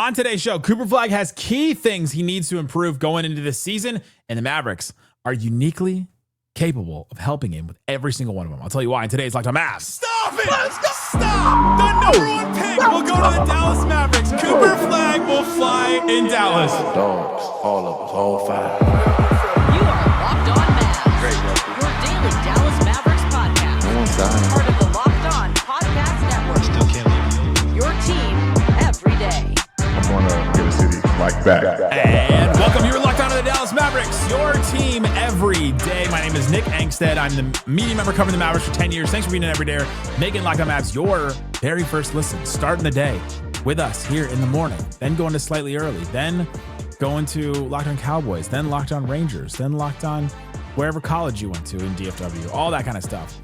On today's show, Cooper Flagg has key things he needs to improve going into this season, and the Mavericks are uniquely capable of helping him with every single one of them. I'll tell you wwhy in today's Locked On Mavs. Stop it! Stop! The number one pick will go to the Dallas Mavericks. Cooper Flagg will fly in Dallas. Dogs, all of us, all five. You are Locked On Mavs. Great, your daily Dallas Mavericks podcast. Part of the Locked On Podcast Network. Still can't leave. Your team every day. I'm going to get a city like that. And welcome, you're Locked On to the Dallas Mavericks, your team every day. My name is Nick Angstadt. I'm the media member covering the Mavericks for 10 years. Thanks for being an everydayer, making Locked On Mavs your very first listen, starting the day with us here in the morning, then going to slightly early, then going to Locked On Cowboys, then Locked On Rangers, then Locked On wherever college you went to in DFW, all that kind of stuff.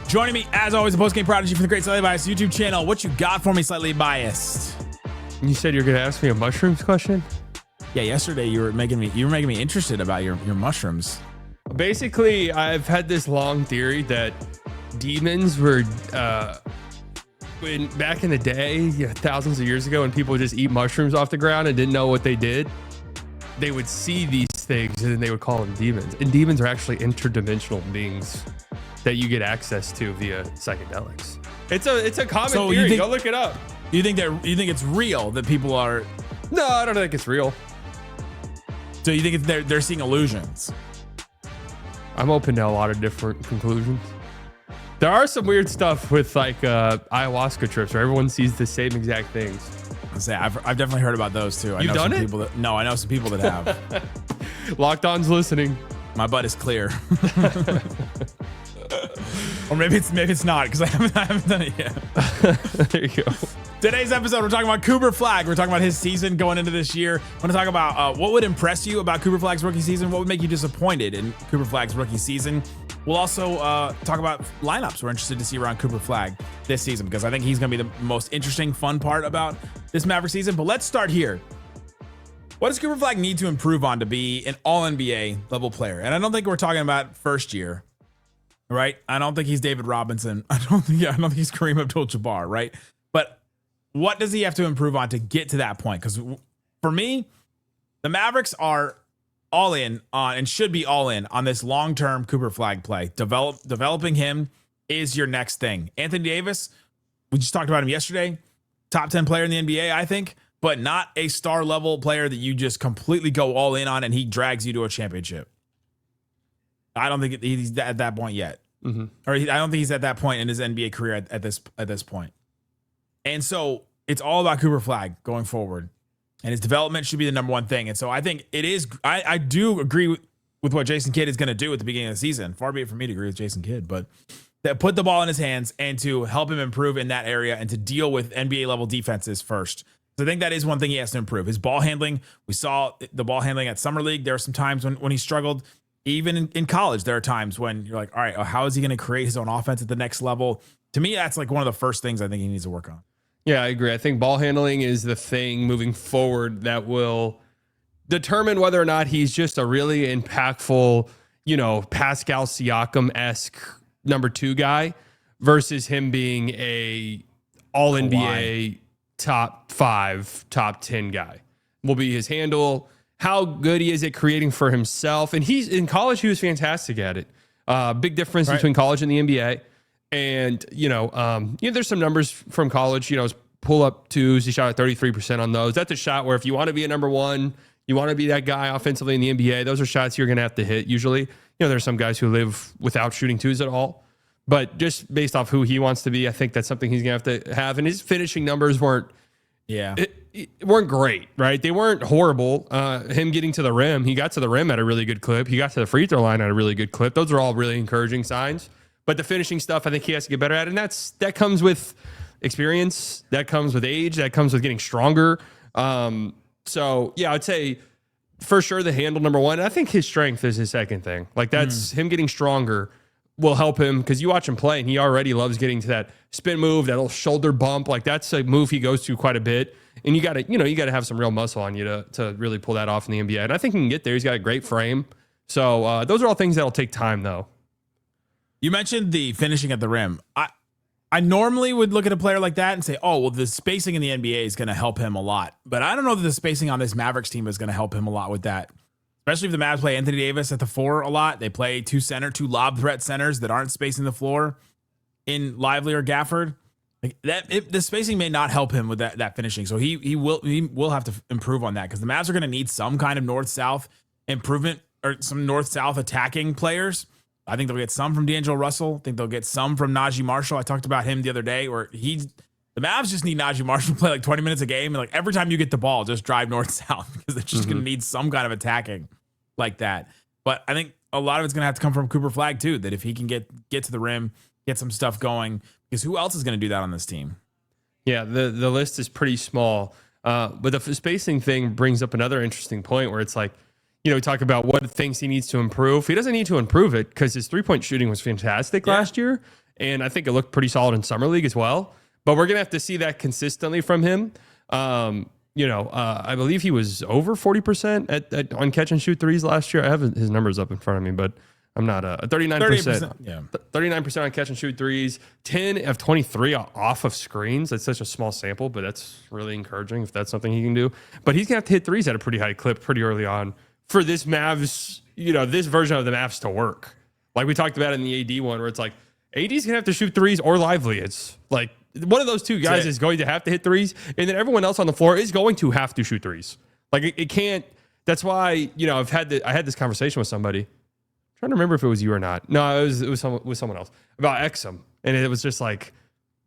Joining me, as always, the postgame prodigy from the Great Slightly Biased YouTube channel. What you got for me, Slightly Biased? You said you're going to ask me a mushrooms question? Yeah, yesterday you were making me interested about your mushrooms. Basically, I've had this long theory that demons were back in the day, thousands of years ago, when people would just eat mushrooms off the ground and didn't know what they did. They would see these things and then they would call them demons. And demons are actually interdimensional beings that you get access to via psychedelics. It's a common theory. Go look it up. You think it's real that people are? No, I don't think it's real. So you think they're seeing illusions? I'm open to a lot of different conclusions. There are some weird stuff with like ayahuasca trips where everyone sees the same exact things. I've definitely heard about those too. You've done it? No, I know some people that have. Locked On's listening. My butt is clear. Or maybe it's not because I haven't done it yet. There you go. Today's episode, we're talking about Cooper Flagg. We're talking about his season going into this year. I want to talk about what would impress you about Cooper Flagg's rookie season. What would make you disappointed in Cooper Flagg's rookie season? We'll also talk about lineups we're interested to see around Cooper Flagg this season because I think he's going to be the most interesting, fun part about this Maverick season. But let's start here. What does Cooper Flagg need to improve on to be an all-NBA level player? And I don't think we're talking about first year, right? I don't think he's David Robinson. I don't think he's Kareem Abdul-Jabbar, right? But what does he have to improve on to get to that point? Because for me, the Mavericks are all in on and should be all in on this long-term Cooper Flagg play. Developing him is your next thing. Anthony Davis, we just talked about him yesterday. Top 10 player in the NBA, I think, but not a star level player that you just completely go all in on and he drags you to a championship. I don't think he's at that point yet. Mm-hmm. Or I don't think he's at that point in his NBA career at this point. And so it's all about Cooper Flagg going forward. And his development should be the number one thing. And so I think it is. I do agree with what Jason Kidd is going to do at the beginning of the season. Far be it for me to agree with Jason Kidd, but that put the ball in his hands and to help him improve in that area and to deal with NBA level defenses first. So I think that is one thing he has to improve. His ball handling. We saw the ball handling at Summer League. There are some times when he struggled. Even in college, there are times when you're like, all right, how is he going to create his own offense at the next level? To me, that's like one of the first things I think he needs to work on. Yeah, I agree. I think ball handling is the thing moving forward that will determine whether or not he's just a really impactful, Pascal Siakam-esque number 2 guy versus him being a all NBA top 5, top 10 guy. Will be his handle, how good he is at creating for himself. And he's in college, he was fantastic at it. Big difference between college and the NBA. And, there's some numbers from college, his pull-up twos, he shot at 33% on those. That's a shot where if you want to be a number 1, you want to be that guy offensively in the NBA, those are shots you're going to have to hit usually. There's some guys who live without shooting twos at all. But just based off who he wants to be, I think that's something he's going to have to have. And his finishing numbers weren't great, right? They weren't horrible. Him getting to the rim, he got to the rim at a really good clip. He got to the free throw line at a really good clip. Those are all really encouraging signs. But the finishing stuff, I think he has to get better at. And that comes with experience. That comes with age. That comes with getting stronger. So, yeah, I'd say for sure the handle, number 1. I think his strength is his second thing. Like, that's him getting stronger will help him because you watch him play, and he already loves getting to that spin move, that little shoulder bump. Like, that's a move he goes to quite a bit. And you got to have some real muscle on you to really pull that off in the NBA. And I think he can get there. He's got a great frame. So those are all things that'll take time, though. You mentioned the finishing at the rim. I I normally would look at a player like that and say, oh, well, the spacing in the NBA is going to help him a lot. But I don't know that the spacing on this Mavericks team is going to help him a lot with that. Especially if the Mavs play Anthony Davis at the 4 a lot. They play two lob threat centers that aren't spacing the floor in Lively or Gafford. Like the spacing may not help him with that finishing. So he will have to improve on that, because the Mavs are going to need some kind of north-south improvement or some north-south attacking players. I think they'll get some from D'Angelo Russell. I think they'll get some from Naji Marshall. I talked about him the other day, where the Mavs just need Naji Marshall to play like 20 minutes a game. And like every time you get the ball, just drive north-south, because they're just going to need some kind of attacking like that. But I think a lot of it's going to have to come from Cooper Flagg too, that if he can get to the rim, get some stuff going, because who else is going to do that on this team? Yeah, the list is pretty small. But the spacing thing brings up another interesting point where it's like, we talk about what things he needs to improve. He doesn't need to improve it, because his three-point shooting was fantastic last year. And I think it looked pretty solid in Summer League as well. But we're going to have to see that consistently from him. I believe he was over 40% on catch and shoot threes last year. I have his numbers up in front of me, but I'm not 39%. Yeah. 39% on catch and shoot threes, 10 of 23 off of screens. That's such a small sample, but that's really encouraging if that's something he can do. But he's going to have to hit threes at a pretty high clip pretty early on for this Mavs, this version of the Mavs to work. Like we talked about in the AD one, where it's like AD's going to have to shoot threes or Lively. It's like one of those two guys is going to have to hit threes, and then everyone else on the floor is going to have to shoot threes. Like it can't. That's why I had this conversation with somebody. I'm trying to remember if it was you or not. No, it was someone else about Exum, and it was just like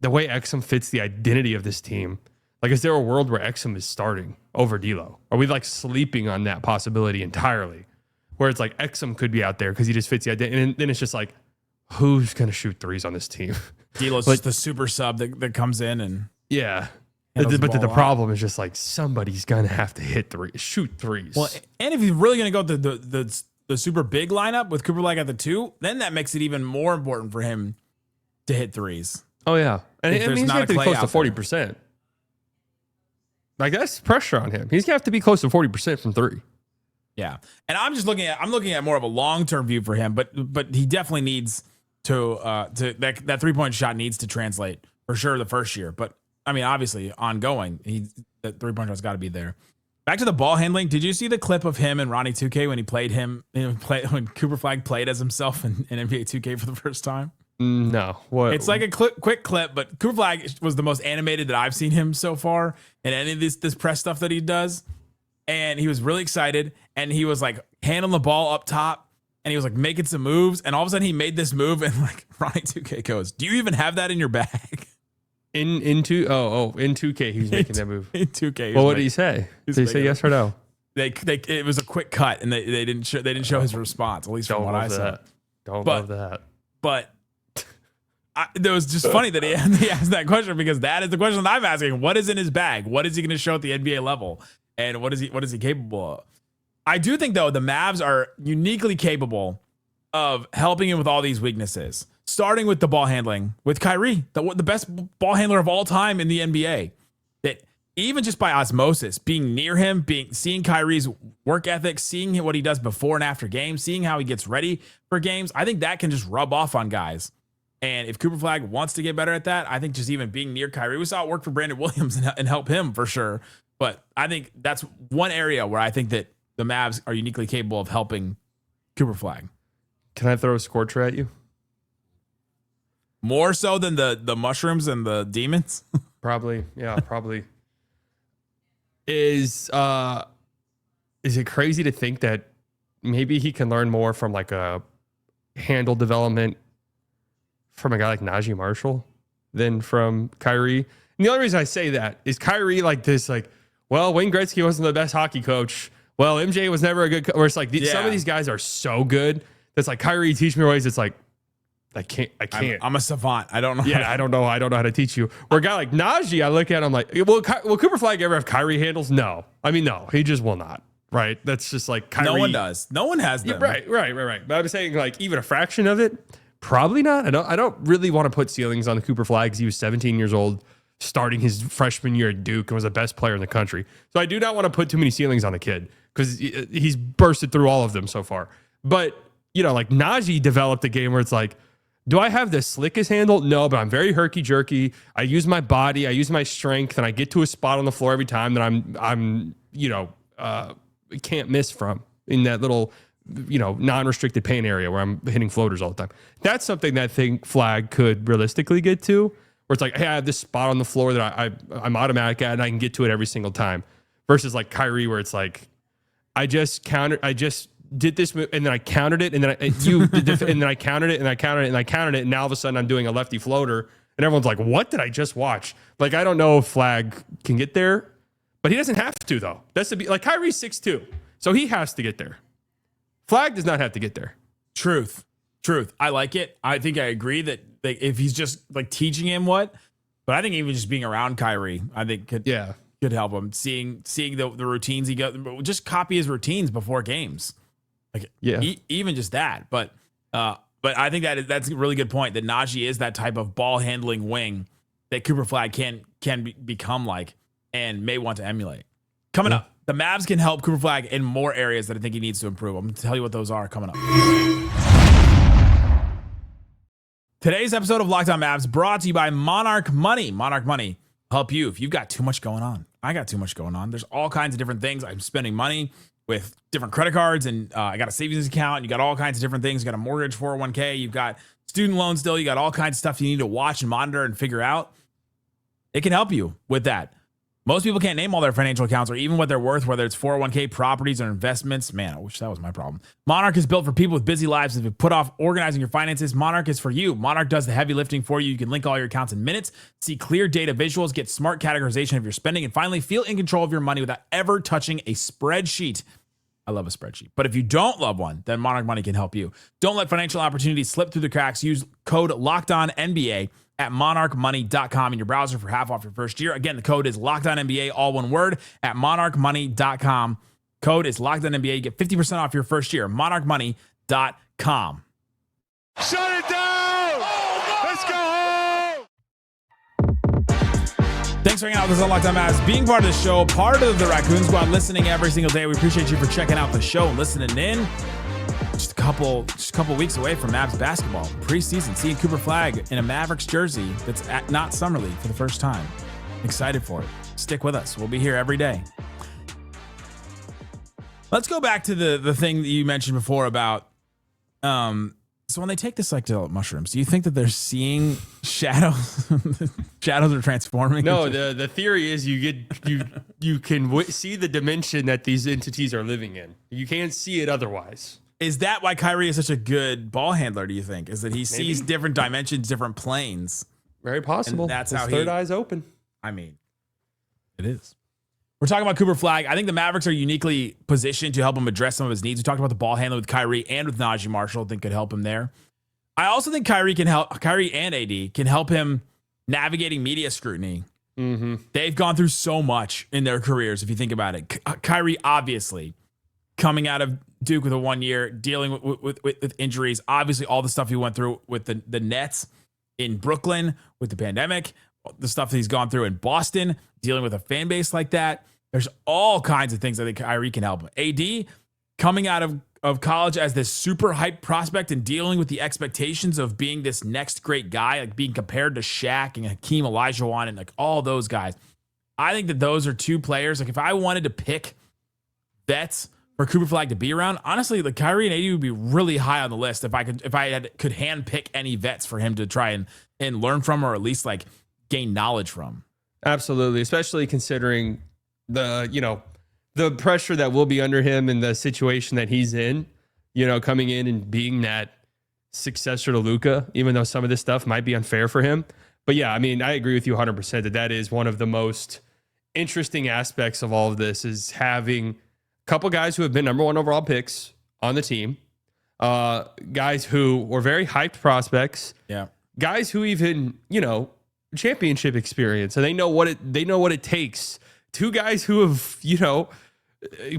the way Exum fits the identity of this team. Like, is there a world where Exum is starting over D'Lo? Are we like sleeping on that possibility entirely? Where it's like Exum could be out there because he just fits the identity, and then it's just like, who's going to shoot threes on this team? D'Lo's just the super sub that comes in and but the problem is just like somebody's going to have to shoot threes. Well, and if he's really going to go the super big lineup with Cooper Flagg at the 2, then that makes it even more important for him to hit threes. Oh yeah, and he's going to have to be close to 40%. Like that's pressure on him. He's going to have to be close to 40% from 3. Yeah, and I'm looking at more of a long-term view for him, but he definitely needs to that 3-point shot needs to translate for sure the first year. But I mean, obviously ongoing, that 3-point shot's got to be there. Back to the ball handling. Did you see the clip of him and Ronnie 2K when he played him? When Cooper Flagg played as himself in NBA 2K for the first time? No, what? It's like a quick clip, but Cooper Flagg was the most animated that I've seen him so far in any of this press stuff that he does. And he was really excited, and he was like handling the ball up top, and he was like making some moves, and all of a sudden he made this move, and like Ronnie 2K goes, "Do you even have that in your bag?" In 2K he was making that move. In 2K. Well, what did he say? Did he say yes or no? It was a quick cut, and they didn't show his response, at least from what I saw. Love that. But it was just funny that he asked that question, because that is the question that I'm asking. What is in his bag? What is he going to show at the NBA level? And what is he capable of? I do think, though, the Mavs are uniquely capable of helping him with all these weaknesses, starting with the ball handling with Kyrie, the best ball handler of all time in the NBA. That even just by osmosis, being near him, seeing Kyrie's work ethic, seeing what he does before and after games, seeing how he gets ready for games, I think that can just rub off on guys. And if Cooper Flagg wants to get better at that, I think just even being near Kyrie, we saw it work for Brandon Williams and help him for sure. But I think that's one area where I think that the Mavs are uniquely capable of helping Cooper Flagg. Can I throw a scorcher at you? More so than the mushrooms and the demons? Probably. Yeah, probably. Is it crazy to think that maybe he can learn more from like a handle development from a guy like Naji Marshall than from Kyrie? And the only reason I say that is Kyrie like this, like, well, Wayne Gretzky wasn't the best hockey coach. Well, MJ was never a good coach. Where it's like some of these guys are so good that's like, Kyrie, teach me ways. It's like, I can't. I'm a savant. I don't know. Yeah, I don't know how to teach you. Where a guy like Naji, I look at him like, will Cooper Flagg ever have Kyrie handles? No. I mean, no, he just will not. Right? That's just like Kyrie. No one does. No one has them. Yeah, right. But I'm saying like even a fraction of it, probably not. I don't really want to put ceilings on Cooper Flagg because he was 17 years old, starting his freshman year at Duke, and was the best player in the country. So I do not want to put too many ceilings on the kid because he's bursted through all of them so far. But, like Naji developed a game where it's like, Do I have the slickest handle? No, but I'm very herky-jerky. I use my body, I use my strength, and I get to a spot on the floor every time that I'm can't miss from in that little, non-restricted paint area where I'm hitting floaters all the time. That's something that I think Flagg could realistically get to, where it's like, hey, I have this spot on the floor that I'm automatic at, and I can get to it every single time. Versus like Kyrie, where it's like, I just did this move, and then I countered it, and then and then I countered it, and I countered it, and I countered it, and now all of a sudden I'm doing a lefty floater, and everyone's like, what did I just watch? Like, I don't know if Flagg can get there, but he doesn't have to, though. That's to be like, Kyrie's 6'2", so he has to get there. Flagg does not have to get there. Truth. I like it. I think I agree that if he's just like teaching him but I think even just being around Kyrie, I think could help him. Seeing the routines he got, just copy his routines before games. Like, even just that. But I think that's a really good point, that Naji is that type of ball handling wing that Cooper Flagg can become like, and may want to emulate. Coming up, the Mavs can help Cooper Flagg in more areas that I think he needs to improve. I'm going to tell you what those are coming up. Today's episode of Locked On Mavs brought to you by Monarch Money. Monarch Money help you if you've got too much going on. I got too much going on. There's all kinds of different things. I'm spending money with different credit cards, and I got a savings account. You got all kinds of different things. You got a mortgage, 401k. You've got student loans still. You got all kinds of stuff you need to watch and monitor and figure out. It can help you with that. Most people can't name all their financial accounts or even what they're worth, whether it's 401k, properties, or investments. Man, I wish that was my problem. Monarch is built for people with busy lives. If you put off organizing your finances, Monarch is for you. Monarch does the heavy lifting for you. You can link all your accounts in minutes, see clear data visuals, get smart categorization of your spending, and finally feel in control of your money without ever touching a spreadsheet. I love a spreadsheet. But if you don't love one, then Monarch Money can help you. Don't let financial opportunities slip through the cracks. Use code LOCKEDONNBA at monarchmoney.com in your browser for half off your first year. Again, the code is LOCKEDONNBA, all one word, at monarchmoney.com. Code is LOCKEDONNBA. You get 50% off your first year. monarchmoney.com. Shut it down! Let's go home! Thanks for hanging out with us on Locked On Mavs, being part of the show, part of the Raccoon Squad, listening every single day. We appreciate you for checking out the show and listening in. Just a couple weeks away from Mavs basketball preseason, seeing Cooper Flagg in a Mavericks jersey that's not Summer League for the first time. Excited for it. Stick with us. We'll be here every day. Let's go back to the thing that you mentioned before about so when they take the psychedelic mushrooms, do you think that they're seeing shadows? Shadows are transforming? No, the theory is you can see the dimension that these entities are living in. You can't see it otherwise. Is that why Kyrie is such a good ball handler, do you think? Is that he sees different dimensions, different planes? Very possible. And that's his how third eye's open. I mean, it is. We're talking about Cooper Flagg. I think the Mavericks are uniquely positioned to help him address some of his needs. We talked about the ball handling with Kyrie and with Naji Marshall. I think could help him there. I also think Kyrie and AD can help him navigating media scrutiny. Mm-hmm. They've gone through so much in their careers, if you think about it. Kyrie, obviously, coming out of Duke with a 1 year, dealing with injuries, obviously all the stuff he went through with the Nets in Brooklyn with the pandemic, the stuff that he's gone through in Boston, dealing with a fan base like that. There's all kinds of things I think Kyrie can help him. AD, coming out of college as this super hype prospect and dealing with the expectations of being this next great guy, like being compared to Shaq and Hakeem Olajuwon and like all those guys. I think that those are two players. Like if I wanted to pick vets for Cooper Flagg to be around, honestly, like Kyrie and AD would be really high on the list if I could hand pick any vets for him to try and learn from, or at least like gain knowledge from. Absolutely, especially considering the pressure that will be under him and the situation that he's in, coming in and being that successor to Luka, even though some of this stuff might be unfair for him. But yeah, I mean, I agree with you 100% that is one of the most interesting aspects of all of this, is having couple guys who have been number one overall picks on the team, guys who were very hyped prospects, guys who even championship experience, and they know what it takes. Two guys who have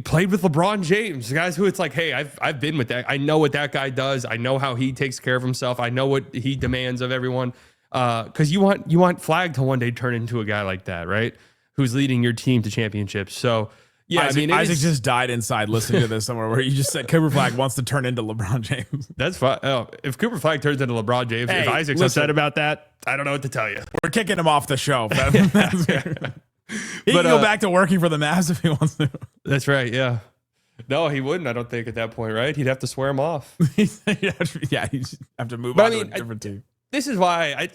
played with LeBron James, guys who it's like, hey, I've been with that. I know what that guy does. I know how he takes care of himself. I know what he demands of everyone. Because you want Flagg to one day turn into a guy like that, right? Who's leading your team to championships. So Yeah, Isaac just died inside listening to this somewhere where you just said Cooper Flagg wants to turn into LeBron James. That's fine. Oh, if Cooper Flagg turns into LeBron James, Hey, if Isaac's upset about that, I don't know what to tell you. We're kicking him off the show. He can go back to working for the Mavs if he wants to. That's right. Yeah. No, he wouldn't. I don't think at that point, right? He'd have to swear him off. Yeah, he'd have to move on to a different team. This is why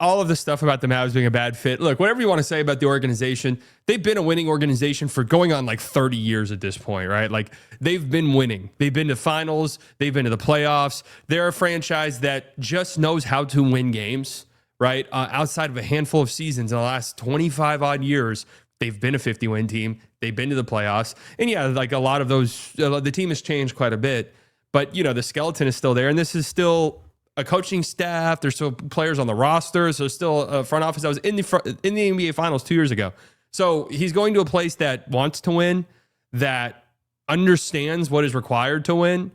all of the stuff about the Mavs being a bad fit. Look, whatever you want to say about the organization, they've been a winning organization for going on like 30 years at this point, right? Like they've been winning. They've been to finals. They've been to the playoffs. They're a franchise that just knows how to win games, right? Outside of a handful of seasons in the last 25 odd years, they've been a 50-win team. They've been to the playoffs. And yeah, like a lot of those, the team has changed quite a bit, but the skeleton is still there. And this is still a coaching staff. There's still players on the roster. So still a front office that was in the NBA Finals 2 years ago. So he's going to a place that wants to win, that understands what is required to win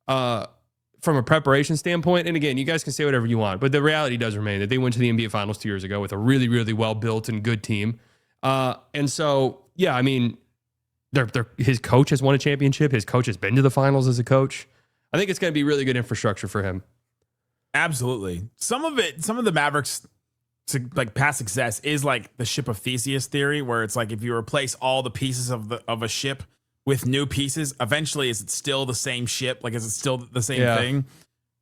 from a preparation standpoint. And again, you guys can say whatever you want, but the reality does remain that they went to the NBA Finals 2 years ago with a really, really well-built and good team. And so, yeah, I mean, his coach has won a championship. His coach has been to the finals as a coach. I think it's going to be really good infrastructure for him. Absolutely. Some of the Mavericks like past success is like the ship of Theseus theory, where it's like if you replace all the pieces of a ship with new pieces, eventually is it still the same ship? Like, is it still the same thing?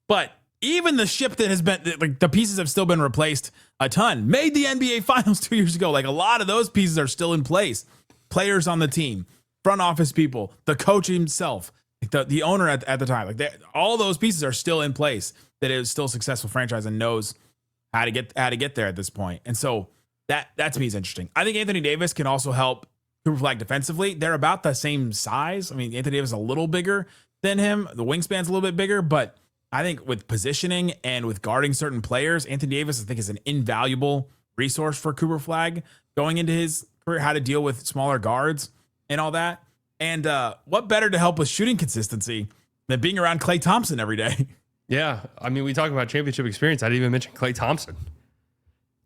But even the ship that has been, like, the pieces have still been replaced a ton. Made the NBA Finals 2 years ago. Like, a lot of those pieces are still in place. Players on the team, front office people, the coach himself, the owner at the time. Like, all those pieces are still in place. That it is still a successful franchise and knows how to get there at this point. And so that to me is interesting. I think Anthony Davis can also help Cooper Flagg defensively. They're about the same size. I mean, Anthony Davis is a little bigger than him. The wingspan's a little bit bigger, but I think with positioning and with guarding certain players, Anthony Davis, I think, is an invaluable resource for Cooper Flagg going into his career, how to deal with smaller guards and all that. And what better to help with shooting consistency than being around Klay Thompson every day? Yeah, I mean, we talk about championship experience. I didn't even mention Klay Thompson.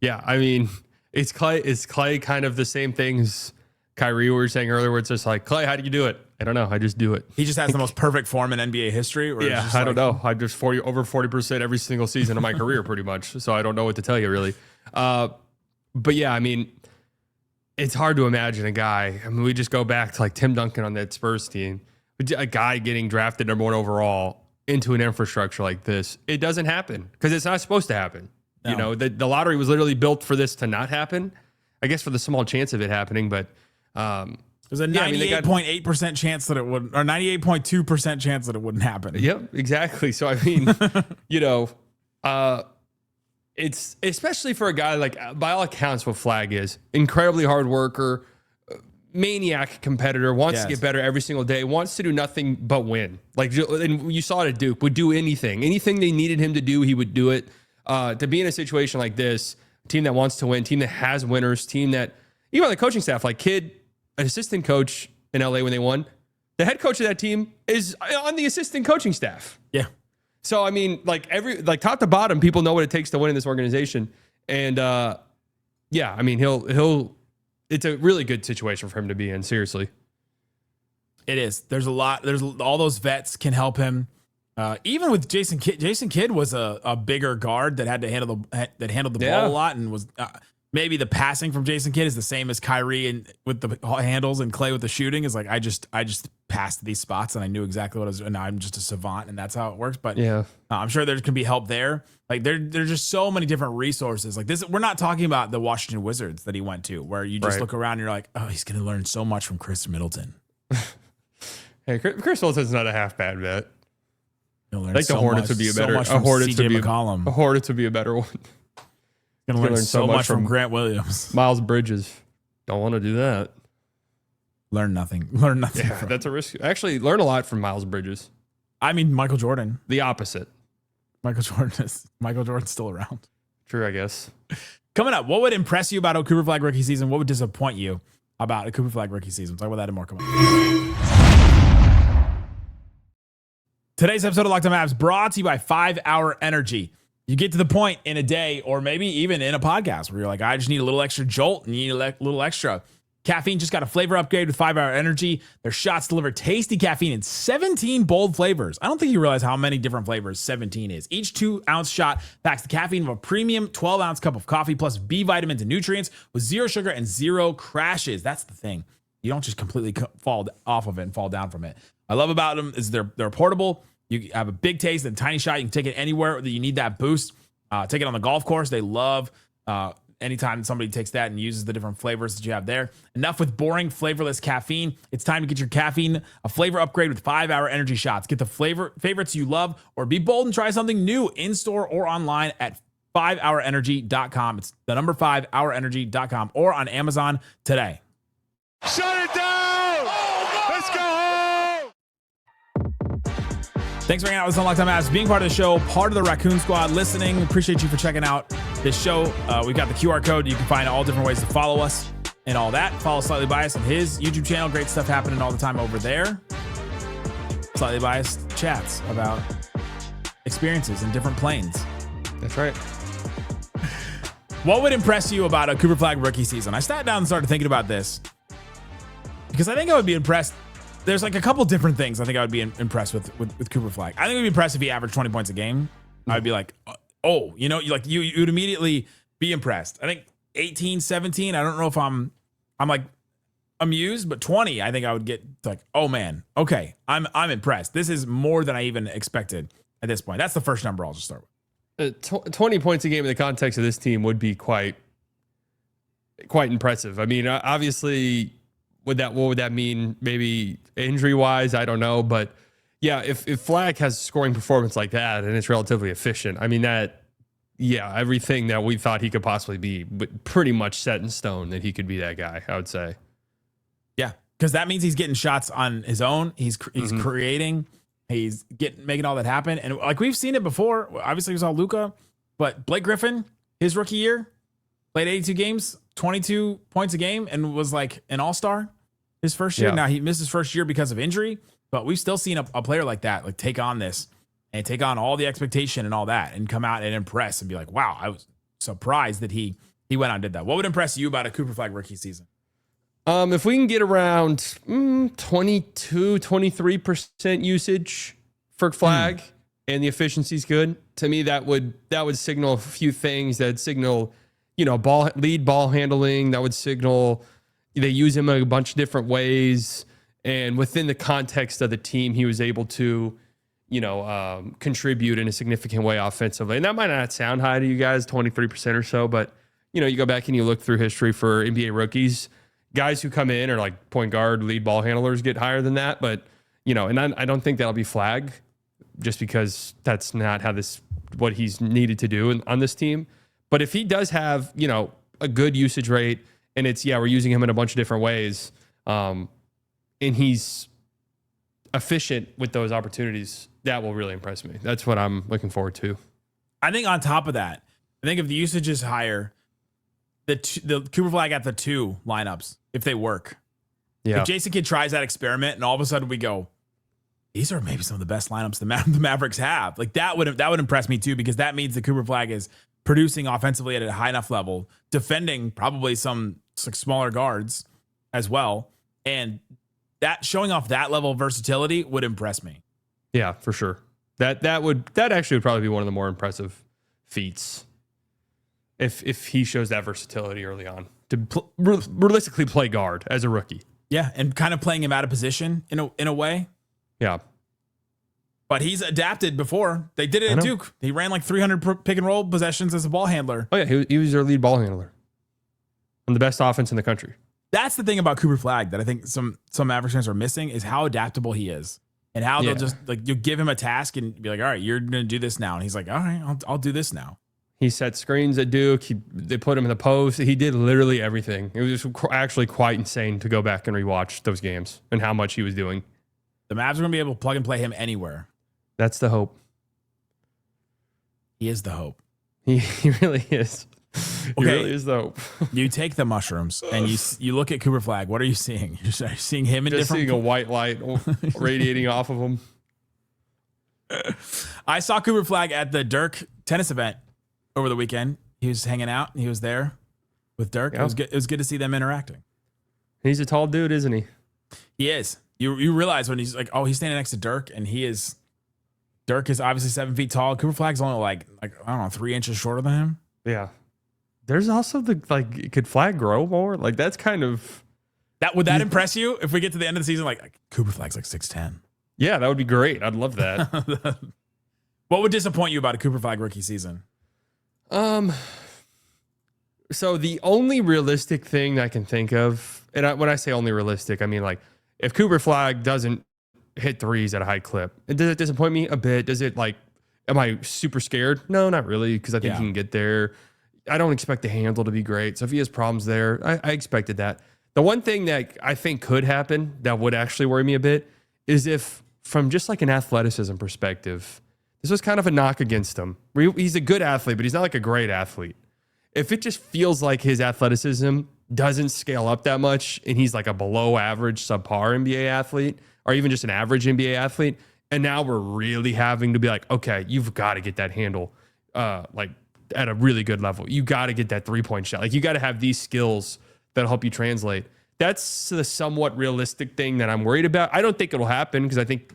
Yeah, I mean, is Klay kind of the same thing as Kyrie, we were saying earlier, where it's just like, Klay, how do you do it? I don't know. I just do it. He just has the most perfect form in NBA history. Or yeah, I don't know. I just over 40% every single season of my career, pretty much. So I don't know what to tell you, really. But yeah, I mean, it's hard to imagine a guy. I mean, we just go back to like Tim Duncan on that Spurs team, a guy getting drafted #1 overall into an infrastructure like this. It doesn't happen because it's not supposed to happen. No. The lottery was literally built for this to not happen. I guess for the small chance of it happening, but there's a 98.8% chance that it would, or 98.2% chance that it wouldn't happen. Yep, exactly. So I mean, it's especially for a guy like, by all accounts, what Flagg is, incredibly hard worker, maniac competitor, wants to get better every single day, wants to do nothing but win. Like, and you saw it at Duke, would do anything they needed him to do, he would do it. To be in a situation like this, team that wants to win, team that has winners, team that, even on the coaching staff, like Kidd, an assistant coach in LA when they won, the head coach of that team is on the assistant coaching staff. Yeah. So I mean, like top to bottom, people know what it takes to win in this organization. And yeah, I mean, he'll it's a really good situation for him to be in. Seriously. It is. There's all those vets can help him. Even with Jason Kidd. Jason Kidd was a bigger guard that had to handled the ball a lot, and was maybe the passing from Jason Kidd is the same as Kyrie and with the handles, and Klay with the shooting is like, I just passed these spots and I knew exactly what I was doing. And I'm just a savant, and that's how it works. But yeah, I'm sure there can be help there. Like there's just so many different resources. Like this, we're not talking about the Washington Wizards that he went to, where you just look around and you're like, oh, he's going to learn so much from Chris Middleton. Hey, Chris Middleton's not a half bad bet. Like the Hornets would be a better. A Hornets would be a better one. Gonna learn so much from Grant Williams. Miles Bridges. Don't want to do that. Learn nothing. Yeah, that's a risk. Actually, learn a lot from Miles Bridges. I mean, Michael Jordan. The opposite. Michael Jordan's still around. True, I guess. Coming up, what would impress you about a Cooper Flagg rookie season? What would disappoint you about a Cooper Flagg rookie season? We'll talk about that and more. Come on. Today's episode of Locked On Mavs brought to you by 5 Hour Energy. You get to the point in a day, or maybe even in a podcast, where you're like, I just need a little extra jolt, and you need a little extra Caffeine just got a flavor upgrade with 5-Hour Energy. Their shots deliver tasty caffeine in 17 bold flavors. I don't think you realize how many different flavors 17 is. Each 2-ounce shot packs the caffeine of a premium 12-ounce cup of coffee plus B vitamins and nutrients with 0 sugar and 0 crashes. That's the thing. You don't just completely fall off of it and fall down from it. I love about them is they're portable. You have a big taste and a tiny shot. You can take it anywhere that you need that boost. Take it on the golf course. They love anytime somebody takes that and uses the different flavors that you have there. Enough with boring, flavorless caffeine. It's time to get your caffeine a flavor upgrade with 5-Hour Energy shots. Get the favorites you love or be bold and try something new in-store or online at 5hourenergy.com. It's the number 5hourenergy.com or on Amazon today. Shut it down! Let's go home! Thanks for hanging out with us on Locked On Mavs, being part of the show, part of the Raccoon Squad, listening. We appreciate you for checking out this show. We've got the QR code. You can find all different ways to follow us and all that. Follow Slightly Biased on his YouTube channel. Great stuff happening all the time over there. Slightly Biased chats about experiences in different planes. That's right. What would impress you about a Cooper Flagg rookie season? I sat down and started thinking about this because I think I would be impressed. There's like a couple different things I think I would be impressed with Cooper Flagg. I think it would be impressed if he averaged 20 points a game. I would be like, oh, you'd immediately be impressed. I think 18, 17, I don't know if I'm like amused, but 20, I think I would get like, oh man, okay, I'm impressed. This is more than I even expected at this point. That's the first number I'll just start with. 20 points a game in the context of this team would be quite impressive. I mean, obviously, what would that mean? Maybe injury wise, I don't know, but yeah, if Flagg has a scoring performance like that and it's relatively efficient, I mean everything that we thought he could possibly be, but pretty much set in stone that he could be that guy, I would say. Yeah, because that means he's getting shots on his own. He's creating. He's making all that happen. And like we've seen it before. Obviously, we saw Luka, but Blake Griffin, his rookie year, played 82 games, 22 points a game, and was like an all-star his first year. Yeah. Now, he missed his first year because of injury, but we've still seen a player like that, like take on this and take on all the expectation and all that and come out and impress and be like, wow, I was surprised that he went out and did that. What would impress you about a Cooper Flagg rookie season? If we can get around 22, 23% usage for Flagg and the efficiency's good, to me, that would signal a few things. That signal, lead ball handling. That would signal they use him in a bunch of different ways. And within the context of the team, he was able to, contribute in a significant way offensively. And that might not sound high to you guys, 23% or so, but, you go back and you look through history for NBA rookies. Guys who come in are like point guard, lead ball handlers get higher than that. But, and I don't think that'll be Flagg just because that's not what he's needed to do on this team. But if he does have, a good usage rate and we're using him in a bunch of different ways and he's efficient with those opportunities, that will really impress me. That's what I'm looking forward to. I think on top of that, I think if the usage is higher, the Cooper Flagg at the 2 lineups, if they work. Yeah. If Jason Kidd tries that experiment and all of a sudden we go, these are maybe some of the best lineups the Mavericks have. Like that would impress me too, because that means the Cooper Flagg is producing offensively at a high enough level, defending probably some smaller guards as well. And that showing off that level of versatility would impress me. Yeah, for sure. That actually would probably be one of the more impressive feats. If he shows that versatility early on to realistically play guard as a rookie. Yeah, and kind of playing him out of position in a way. Yeah. But he's adapted before. They did it at Duke. He ran like 300 pick and roll possessions as a ball handler. Oh, yeah, he was their lead ball handler on the best offense in the country. That's the thing about Cooper Flagg that I think some Mavericks fans are missing is how adaptable he is. And how they'll just like you give him a task and be like, all right, you're going to do this now. And he's like, all right, I'll do this now. He set screens at Duke. They put him in the post. He did literally everything. It was actually quite insane to go back and rewatch those games and how much he was doing. The Mavs are going to be able to plug and play him anywhere. That's the hope. He is the hope. He really is. He really is the hope. You take the mushrooms and you look at Cooper Flagg. What are you seeing? You're seeing him in just different... seeing a white light radiating off of him. I saw Cooper Flagg at the Dirk tennis event over the weekend. He was hanging out and he was there with Dirk. Yeah. It was good to see them interacting. He's a tall dude, isn't he? He is. You realize when he's like, oh, he's standing next to Dirk, and Dirk is obviously 7 feet tall. Cooper Flagg's only like I don't know, 3 inches shorter than him. Yeah. There's also could Flagg grow more? Like that's kind of would that impress you if we get to the end of the season like Cooper Flagg's like 6'10"? Yeah, that would be great. I'd love that. What would disappoint you about a Cooper Flagg rookie season? So the only realistic thing I can think of, and when I say only realistic, I mean like if Cooper Flagg doesn't hit threes at a high clip, does it disappoint me a bit? Does it am I super scared? No, not really, because I think he can get there. I don't expect the handle to be great. So if he has problems there, I expected that. The one thing that I think could happen that would actually worry me a bit is if, from just like an athleticism perspective, this was kind of a knock against him. He's a good athlete, but he's not like a great athlete. If it just feels like his athleticism doesn't scale up that much and he's like a below average, subpar NBA athlete, or even just an average NBA athlete, and now we're really having to be like, okay, you've got to get that handle at a really good level. You got to get that 3-point shot. Like you got to have these skills that'll help you translate. That's the somewhat realistic thing that I'm worried about. I don't think it'll happen because I think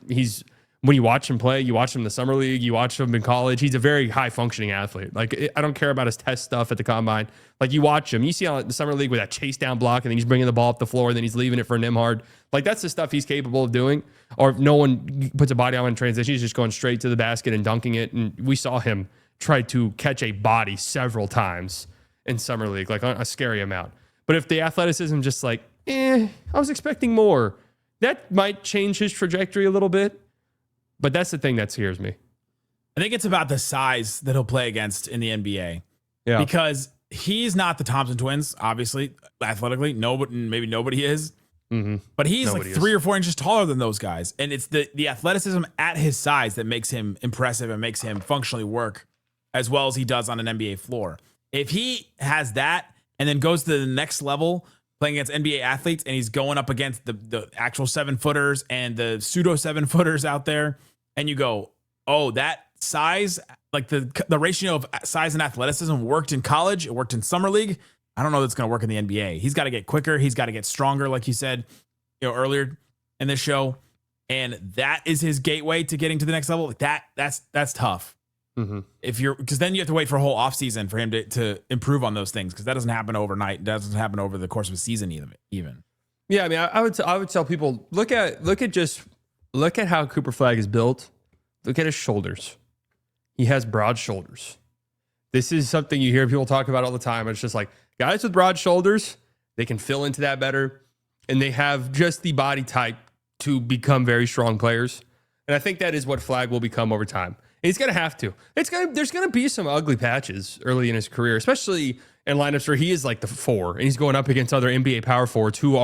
when you watch him play, you watch him in the summer league, you watch him in college, he's a very high functioning athlete. Like I don't care about his test stuff at the combine. Like you watch him, you see on the summer league with that chase down block and then he's bringing the ball up the floor and then he's leaving it for Nimhard. Like that's the stuff he's capable of doing. Or if no one puts a body on him in transition, he's just going straight to the basket and dunking it. And we saw him try to catch a body several times in summer league, like a scary amount. But if the athleticism just like, I was expecting more, that might change his trajectory a little bit. But that's the thing that scares me. I think it's about the size that he'll play against in the NBA. Yeah. Because he's not the Thompson twins, obviously, athletically. Maybe nobody is. Mm-hmm. But he's nobody like 3 or 4 inches taller than those guys. And it's the athleticism at his size that makes him impressive and makes him functionally work as well as he does on an NBA floor. If he has that and then goes to the next level playing against NBA athletes and he's going up against the actual 7-footers and the pseudo 7-footers out there, and you go, oh, that size, like the ratio of size and athleticism worked in college, it worked in summer league. I don't know that's going to work in the NBA. He's got to get quicker. He's got to get stronger, like you said, earlier in this show. And that is his gateway to getting to the next level. Like that's tough. Mm-hmm. Because then you have to wait for a whole offseason for him to improve on those things, because that doesn't happen overnight. It doesn't happen over the course of a season even. Yeah, I mean, I would tell people look at how Cooper Flagg is built. Look at his shoulders. He has broad shoulders. This is something you hear people talk about all the time. It's just like guys with broad shoulders, they can fill into that better, and they have just the body type to become very strong players. And I think that is what Flagg will become over time. He's going to have to. There's going to be some ugly patches early in his career, especially in lineups where he is like the 4 and he's going up against other NBA power forwards who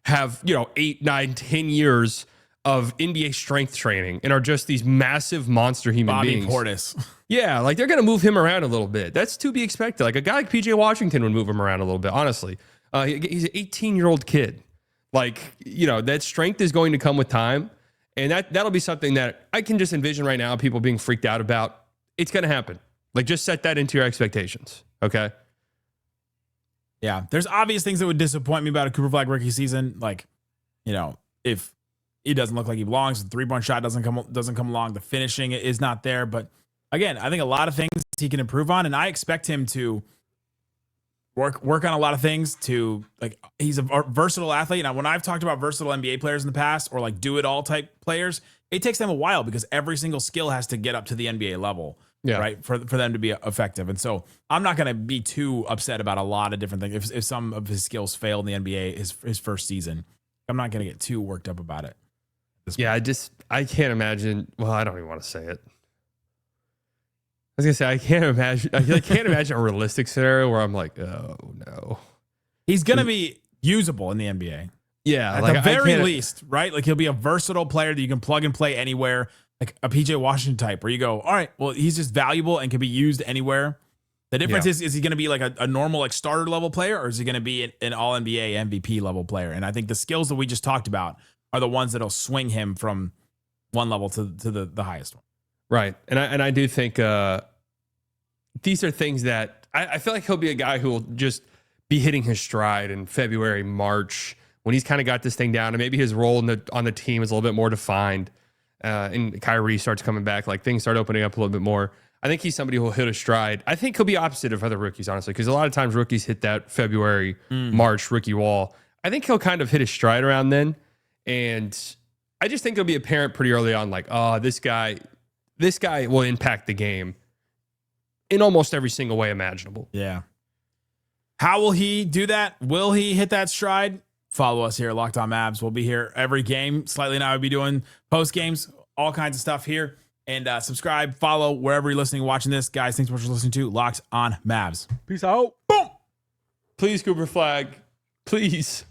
have 8, 9, 10 years of NBA strength training and are just these massive monster human beings. Bobby Portis. Yeah, like they're going to move him around a little bit. That's to be expected. Like a guy like PJ Washington would move him around a little bit, honestly. He's an 18-year-old kid. Like, that strength is going to come with time. And that'll be something that I can just envision right now, people being freaked out about. It's going to happen. Like, just set that into your expectations, okay? Yeah, there's obvious things that would disappoint me about a Cooper Flagg rookie season. Like, if he doesn't look like he belongs, the 3-point shot doesn't come along, the finishing is not there. But again, I think a lot of things he can improve on, and I expect him to work on a lot of things. He's a versatile athlete. Now, when I've talked about versatile NBA players in the past, or like do it all type players, it takes them a while because every single skill has to get up to the NBA level, right? For them to be effective. And so I'm not going to be too upset about a lot of different things. If some of his skills fail in the NBA his first season, I'm not going to get too worked up about it. Yeah, I can't imagine. Well, I don't even want to say it. I was gonna say I can't imagine a realistic scenario where I'm like, oh no. He's gonna be usable in the NBA. Yeah, at the very least, right? Like he'll be a versatile player that you can plug and play anywhere, like a PJ Washington type, where you go, all right, well, he's just valuable and can be used anywhere. The difference is he gonna be like a normal like starter level player, or is he gonna be an all NBA MVP level player? And I think the skills that we just talked about are the ones that'll swing him from one level to the highest one. Right. And I do think these are things that I feel like he'll be a guy who will just be hitting his stride in February, March, when he's kind of got this thing down and maybe his role on the team is a little bit more defined, and Kyrie starts coming back, like things start opening up a little bit more. I think he's somebody who will hit a stride. I think he'll be opposite of other rookies, honestly, because a lot of times rookies hit that February, March rookie wall. I think he'll kind of hit his stride around then. And I just think it'll be apparent pretty early on, like, oh, this guy will impact the game in almost every single way imaginable. Yeah. How will he do that? Will he hit that stride? Follow us here at Locked On Mavs. We'll be here every game. Slightly and I will be doing post games, all kinds of stuff here. And subscribe, follow wherever you're listening, watching this. Guys, thanks so much for listening to Locked On Mavs. Peace out. Boom. Please, Cooper Flagg. Please.